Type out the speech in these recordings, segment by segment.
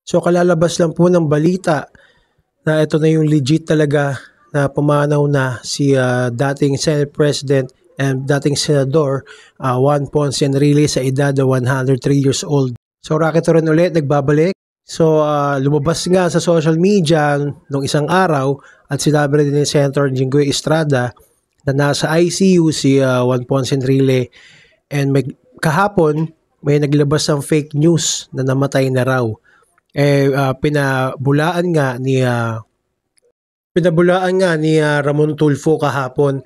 So kalalabas lang po ng balita na ito na yung legit talaga na pumanaw na si dating Senate President and dating Senador Juan Ponce Enrile sa edad na 103 years old. So Rocket rin ulit nagbabalik. So lumabas nga sa social media nung isang araw at sinabi rin ni Senator Jinggoy Estrada na nasa ICU si Juan Ponce Enrile and kahapon may naglabas ng fake news na namatay na raw. Pinabulaan nga ni Ramon Tulfo kahapon.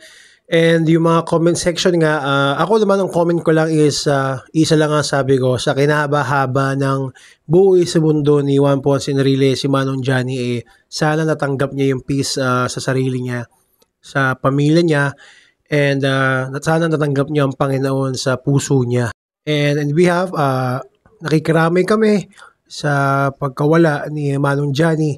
And yung mga comment section nga, ako naman ang comment ko lang is isa lang ang sabi ko, sa kinahaba-haba ng buhay sa mundo ni Juan Ponce Enrile, si Manong Johnny, sana natanggap niya yung peace sa sarili niya, sa pamilya niya, and sana natanggap niya ang Panginoon sa puso niya. And we have, nakikiramay kami sa pagkawala ni Manong Johnny,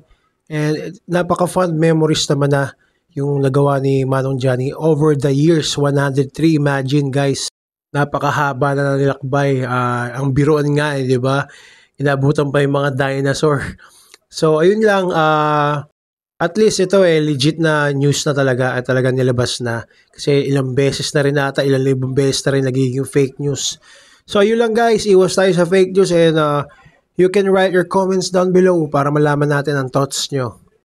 and napaka-fond memories naman na yung nagawa ni Manong Johnny over the years. 103, imagine guys, napakahaba na nilakbay. Ang biruan nga di ba? Inabutan pa yung mga dinosaur. So ayun lang, at least ito legit na news na talaga at talaga nilabas na. Kasi ilang beses na rin ata, ilang libong beses na rin nagiging fake news. So ayun lang guys, iwas tayo sa fake news, and you can write your comments down below para malaman natin ang thoughts nyo.